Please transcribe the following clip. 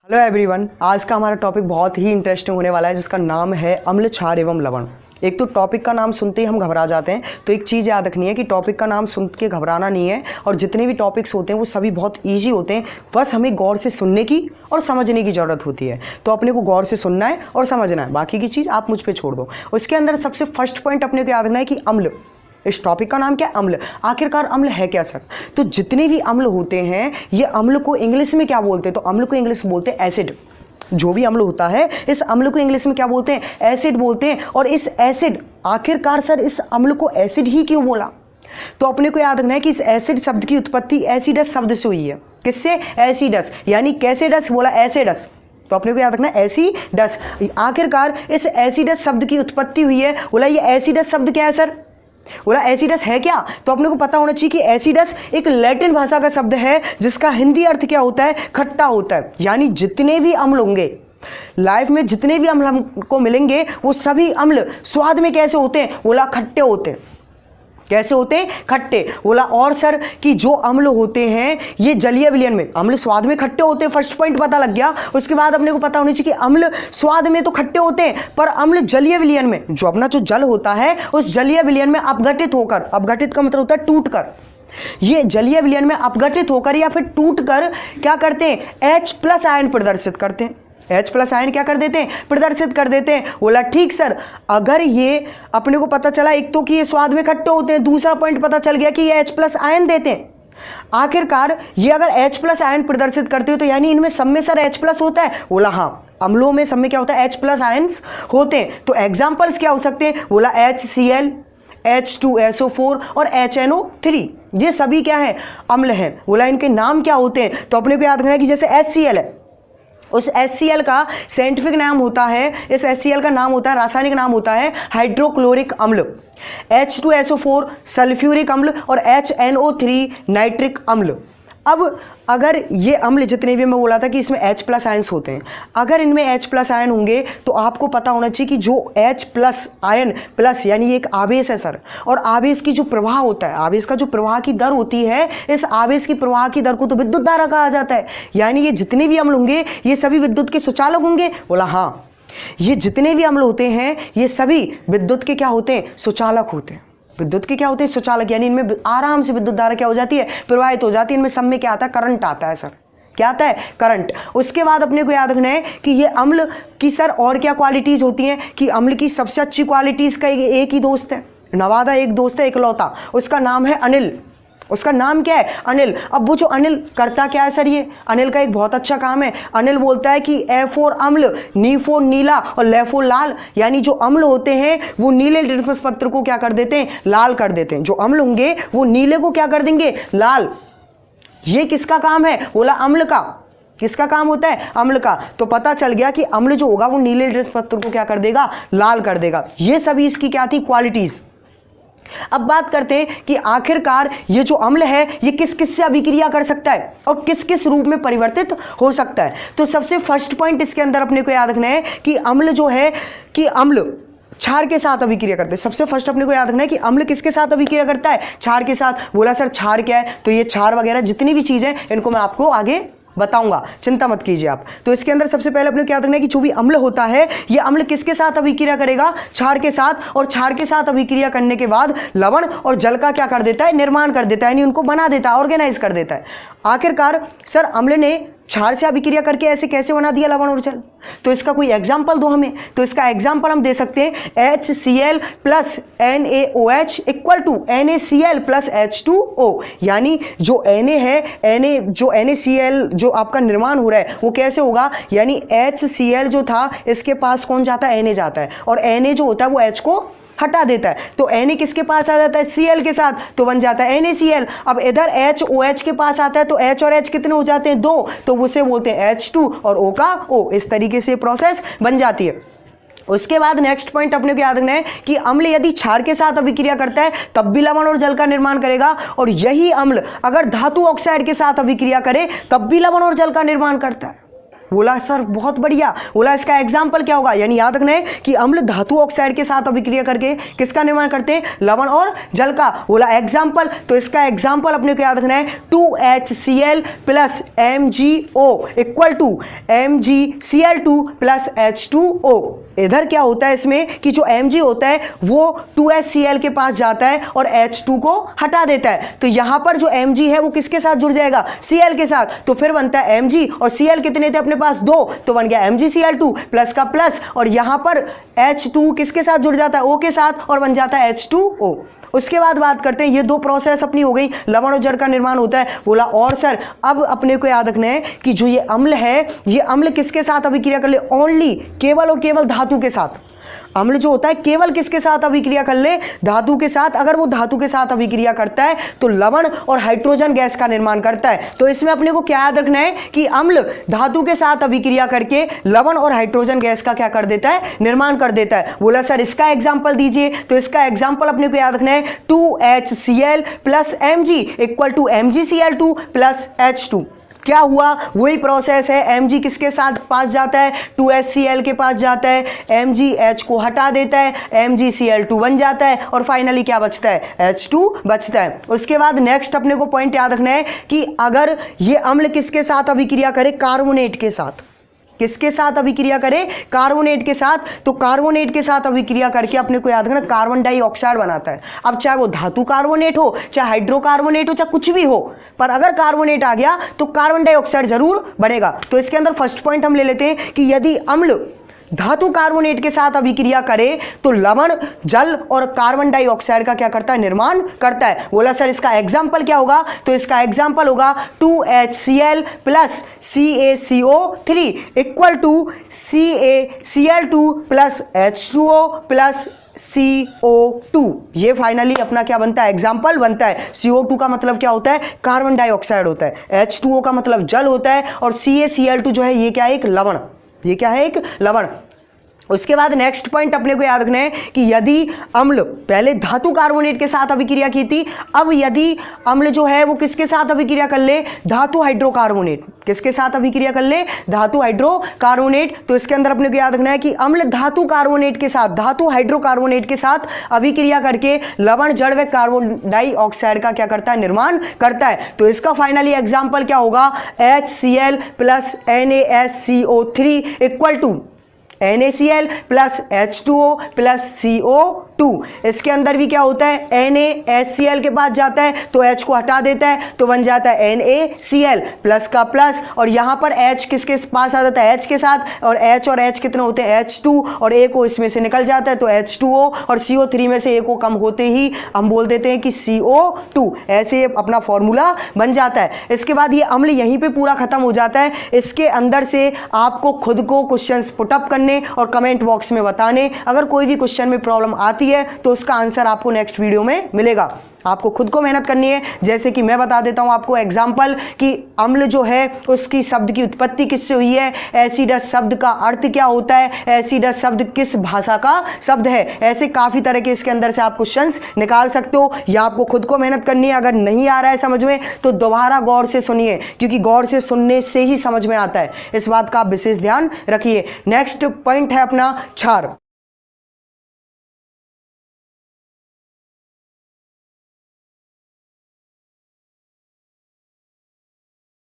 Hello everyone, आज का हमारा टॉपिक बहुत ही इंटरेस्टिंग होने वाला है जिसका नाम है अम्ल, क्षार एवं लवण। एक तो टॉपिक का नाम सुनते ही हम घबरा जाते हैं, तो एक चीज़ याद रखनी है कि टॉपिक का नाम सुन के घबराना नहीं है। और जितने भी टॉपिक्स होते हैं वो सभी बहुत इजी होते हैं, बस हमें गौर से सुनने की और समझने की ज़रूरत होती है। तो अपने को गौर से सुनना है और समझना है, बाकी की चीज़ आप मुझ पर छोड़ दो। उसके अंदर सबसे फर्स्ट पॉइंट अपने को याद रखना है कि अम्ल, इस टॉपिक का नाम क्या है? अम्ल। आखिरकार अम्ल है क्या सर? तो जितने भी अम्ल होते हैं ये अम्ल को इंग्लिश में क्या बोलते हैं? तो अम्ल को इंग्लिश में बोलते हैं एसिड। जो भी अम्ल होता है इस अम्ल को इंग्लिश में क्या बोलते हैं? एसिड बोलते हैं। और इस एसिड, आखिरकार सर इस अम्ल को एसिड ही क्यों बोला? तो अपने को याद रखना है कि इस एसिड शब्द की उत्पत्ति एसिडस शब्द से हुई है। किससे? एसिडस, यानी कैसे डस बोला? एसिडस। तो अपने को याद रखना है एसिडस। आखिरकार इस एसिडस शब्द की उत्पत्ति हुई है। बोला ये एसिडस शब्द क्या है सर? बोला एसिडस है क्या? तो अपने को पता होना चाहिए कि एसिडस एक लैटिन भाषा का शब्द है जिसका हिंदी अर्थ क्या होता है? खट्टा होता है। यानी जितने भी अम्ल होंगे लाइफ में, जितने भी अम्ल हमको मिलेंगे वो सभी अम्ल स्वाद में कैसे होते हैं? बोला खट्टे होते हैं। कैसे होते हैं? खट्टे। बोला और सर कि जो अम्ल होते हैं ये जलीय विलयन में, अम्ल स्वाद में खट्टे होते हैं, फर्स्ट पॉइंट पता लग गया। उसके बाद अपने को पता होनी चाहिए कि अम्ल स्वाद में तो खट्टे होते हैं पर अम्ल जलीय विलयन में, जो अपना जो जल होता है उस जलीय विलयन में अपघटित होकर, अपघटित का मतलब होता है टूट कर, ये जलीय विलयन में अपघटित होकर या फिर टूट कर क्या करते हैं? H+ आयन प्रदर्शित करते हैं। H+ आयन क्या कर देते हैं? प्रदर्शित कर देते हैं। बोला ठीक सर, अगर ये अपने को पता चला एक तो कि ये स्वाद में खट्टे होते हैं, दूसरा पॉइंट पता चल गया कि ये H+ आयन देते हैं। आखिरकार ये अगर H+ आयन प्रदर्शित करते हो तो यानी इनमें सब में सर H+ होता है? बोला हाँ, अम्लों में सब में क्या होता है? H+ आयन्स होते हैं। तो एग्जाम्पल्स क्या हो सकते हैं? बोला HCl, H2SO4 और HNO3, ये सभी क्या है? अम्ल हैं। बोला इनके नाम क्या होते हैं? तो अपने को याद रखना है कि जैसे HCl है, उस HCl का साइंटिफिक नाम होता है, इस HCl का नाम होता है, रासायनिक नाम होता है हाइड्रोक्लोरिक अम्ल। H2SO4 सल्फ्यूरिक अम्ल और HNO3 नाइट्रिक अम्ल। अब अगर ये अम्ल जितने भी मैं बोला था कि इसमें H+ आयन्स होते हैं, अगर इनमें H+ आयन होंगे तो आपको पता होना चाहिए कि जो H+ आयन प्लस यानी एक आवेश है सर, और आवेश की जो प्रवाह होता है, आवेश का जो प्रवाह की दर होती है, इस आवेश की प्रवाह की दर को तो विद्युत धारा कहा जाता है। यानी ये जितने भी अम्ल होंगे ये सभी विद्युत के सुचालक होंगे। बोला हाँ, ये जितने भी अम्ल होते हैं ये सभी विद्युत के क्या होते हैं? सुचालक होते हैं। विद्युत के क्या होते हैं? सुचालक। यानी इनमें आराम से विद्युत धारा क्या हो जाती है? प्रवाहित हो जाती है। इनमें सब में क्या आता है? करंट आता है सर। क्या आता है? करंट। उसके बाद अपने को याद रखना है कि ये अम्ल की सर और क्या क्वालिटीज होती हैं? कि अम्ल की सबसे अच्छी क्वालिटीज का एक ही दोस्त है, नवादा एक दोस्त है इकलौता, उसका नाम है अनिल। उसका नाम क्या है? अनिल। अब वो जो अनिल करता क्या है सर? ये अनिल का एक बहुत अच्छा काम है। अनिल बोलता है कि A4 अम्ल, N4 नीला और L4 लाल, यानी जो अम्ल होते हैं वो नीले लिटमस पत्र को क्या कर देते हैं? लाल कर देते हैं। जो अम्ल होंगे वो नीले को क्या कर देंगे? लाल। ये किसका काम है? बोला अम्ल का। किसका काम होता है? अम्ल का। तो पता चल गया कि अम्ल जो होगा वो नीले लिटमस पत्र को क्या कर देगा? लाल कर देगा। ये सभी इसकी क्या थी? क्वालिटीज। अब बात करते हैं कि आखिरकार ये जो अम्ल है ये किस किस से अभिक्रिया कर सकता है और किस किस रूप में परिवर्तित हो सकता है। तो सबसे फर्स्ट पॉइंट इसके अंदर अपने को याद रखना है कि अम्ल जो है कि अम्ल क्षार के साथ अभिक्रिया करते हैं। सबसे फर्स्ट अपने को याद रखना है कि अम्ल किसके साथ अभिक्रिया करता है? क्षार के साथ। बोला सर क्षार क्या है? तो ये क्षार वगैरह जितनी भी चीजें इनको मैं आपको आगे बताऊंगा, चिंता मत कीजिए आप। तो इसके अंदर सबसे पहले अपने को याद रखना है कि जो भी अम्ल होता है ये अम्ल किसके साथ अभिक्रिया करेगा? क्षार के साथ। और क्षार के साथ अभिक्रिया करने के बाद लवण और जल का क्या कर देता है? निर्माण कर देता है, यानी उनको बना देता है, ऑर्गेनाइज कर देता है। आखिरकार सर अम्ल ने क्षार से अभिक्रिया करके ऐसे कैसे बना दिया लवण और जल? तो इसका कोई एग्जाम्पल दो हमें। तो इसका एग्जाम्पल हम दे सकते हैं HCl + NaOH = NaCl + H2O। यानी जो Na है, जो NaCl जो आपका निर्माण हो रहा है वो कैसे होगा? यानी HCl जो था इसके पास कौन जाता है? Na जाता है, और Na जो होता है वो H को हटा देता है। तो Na किसके पास आ जाता है? Cl के साथ, तो बन जाता है NaCl। अब इधर HOH के पास आता है तो H और H कितने हो जाते हैं? 2, तो उसे बोलते हैं H2 और O का O। इस तरीके से प्रोसेस बन जाती है। उसके बाद नेक्स्ट पॉइंट अपने को याद रखना है कि अम्ल यदि क्षार के साथ अभिक्रिया करता है तब भी लवण और जल का निर्माण करेगा, और यही अम्ल अगर धातु ऑक्साइड के साथ अभिक्रिया करे तब भी लवण और जल का निर्माण करता है। बोला सर बहुत बढ़िया। बोला इसका एग्जाम्पल क्या होगा, यानी याद रखना है कि अम्ल धातु ऑक्साइड के साथ अभिक्रिया करके किसका निर्माण करते हैं, लवण और जल का। बोला एग्जाम्पल, तो इसका एग्जाम्पल अपने को याद रखना है 2HCl plus MgO equal to MgCl2 plus H2O। इधर क्या होता है इसमें कि जो Mg होता है वो 2HCl के पास जाता है और H2 को हटा देता है, तो यहां पर जो Mg है वो किसके साथ जुड़ जाएगा, Cl के साथ। तो फिर बनता है Mg और Cl कितने थे अपने पास, 2, तो बन गया MgCl2 प्लस का प्लस, और यहां पर H2 किसके साथ जुड़ जाता है, O के साथ, और बन जाता है H2O। उसके बाद बात करते हैं, ये दो प्रोसेस अपनी हो गई, लवण और जल का निर्माण होता है। बोला और सर अब अपने को याद रखना है कि जो ये अम्ल है, ये अम्ल किसके साथ अभिक्रिया कर ले, ओनली केवल और केवल धातु के साथ। अम्ल जो होता है केवल किसके साथ अभिक्रिया कर ले, धातु के साथ। अगर वो धातु के साथ अभिक्रिया करता है तो लवण और हाइड्रोजन गैस का निर्माण करता है। तो इसमें अपने को क्या याद रखना है कि अम्ल धातु के साथ अभिक्रिया करके लवण और हाइड्रोजन गैस का क्या कर देता है, निर्माण कर देता है। बोला सर इसका एग्जाम्पल दीजिए, तो इसका एग्जाम्पल अपने को याद रखना है 2HCl plus Mg equal to MgCl2 plus H2। क्या हुआ, वही प्रोसेस है, Mg किसके साथ पास जाता है, 2HCl के पास जाता है, MgH को हटा देता है, MgCl2 बन जाता है, और फाइनली क्या बचता है, H2 बचता है। उसके बाद नेक्स्ट अपने को पॉइंट याद रखना है कि अगर ये अम्ल किसके साथ अभिक्रिया करे, कार्बोनेट के साथ, किसके साथ अभिक्रिया करे, कार्बोनेट के साथ, तो कार्बोनेट के साथ अभिक्रिया करके अपने को याद रखना कार्बन डाइऑक्साइड बनाता है। अब चाहे वो धातु कार्बोनेट हो, चाहे हाइड्रोकार्बोनेट हो, चाहे कुछ भी हो, पर अगर कार्बोनेट आ गया तो कार्बन डाइऑक्साइड जरूर बनेगा। तो इसके अंदर फर्स्ट पॉइंट हम ले लेते हैं कि यदि अम्ल धातु कार्बोनेट के साथ अभिक्रिया करे तो लवण, जल और कार्बन डाइऑक्साइड का क्या करता है, निर्माण करता है। बोला सर इसका एग्जाम्पल क्या होगा, तो इसका एग्जाम्पल होगा 2HCl plus CaCO3 equal to CaCl2 plus H2O plus CO2। ये फाइनली अपना क्या बनता है, एग्जाम्पल बनता है। CO2 का मतलब क्या होता है, कार्बन डाइऑक्साइड होता है, H2O का मतलब जल होता है, और CaCl2 जो है ये क्या है, एक लवण, ये क्या है, एक लवण। उसके बाद नेक्स्ट पॉइंट अपने को याद रखना है कि यदि अम्ल पहले धातु कार्बोनेट के साथ अभिक्रिया की थी, अब यदि अम्ल जो है वो किसके साथ अभिक्रिया कर ले, धातु हाइड्रोकार्बोनेट, किसके साथ अभिक्रिया कर ले, धातु हाइड्रोकार्बोनेट। तो इसके अंदर अपने को याद रखना है कि अम्ल धातु कार्बोनेट के साथ, धातु हाइड्रोकार्बोनेट के साथ अभिक्रिया करके लवण, जल व कार्बन डाइऑक्साइड का क्या करता है, निर्माण करता है। तो इसका फाइनली एग्जाम्पल क्या होगा, HCl plus NaSCO3 equal to NaCl plus H2O plus CO2। इसके अंदर भी क्या होता है, NaSCl के पास जाता है तो H को हटा देता है, तो बन जाता है NaCl प्लस का प्लस, और यहाँ पर H किसके पास आ जाता है, H के साथ, और H और H कितने होते हैं, H2, और A को इसमें से निकल जाता है तो H2O, और CO3 में से A को कम होते ही हम बोल देते हैं कि CO2। ऐसे अपना फॉर्मूला बन जाता है। इसके बाद ये अम्ल यहीं पे पूरा खत्म हो जाता है। इसके अंदर से आपको खुद को क्वेश्चंस पुटअप करने और कमेंट बॉक्स में बताने। अगर कोई भी क्वेश्चन में प्रॉब्लम आती है तो उसका आंसर आपको नेक्स्ट वीडियो में मिलेगा। आपको खुद को मेहनत करनी है। जैसे कि मैं बता देता हूं आपको एग्जाम्पल कि अम्ल जो है उसकी शब्द की उत्पत्ति किससे हुई है, एसिडस शब्द का अर्थ क्या होता है, एसिडस शब्द किस भाषा का शब्द है। ऐसे काफ़ी तरह के इसके अंदर से आप क्वेश्चंस निकाल सकते हो। या आपको खुद को मेहनत करनी है। अगर नहीं आ रहा है समझ में तो दोबारा गौर से सुनिए, क्योंकि गौर से सुनने से ही समझ में आता है। इस बात का आप विशेष ध्यान रखिए। नेक्स्ट पॉइंट है अपना क्षार।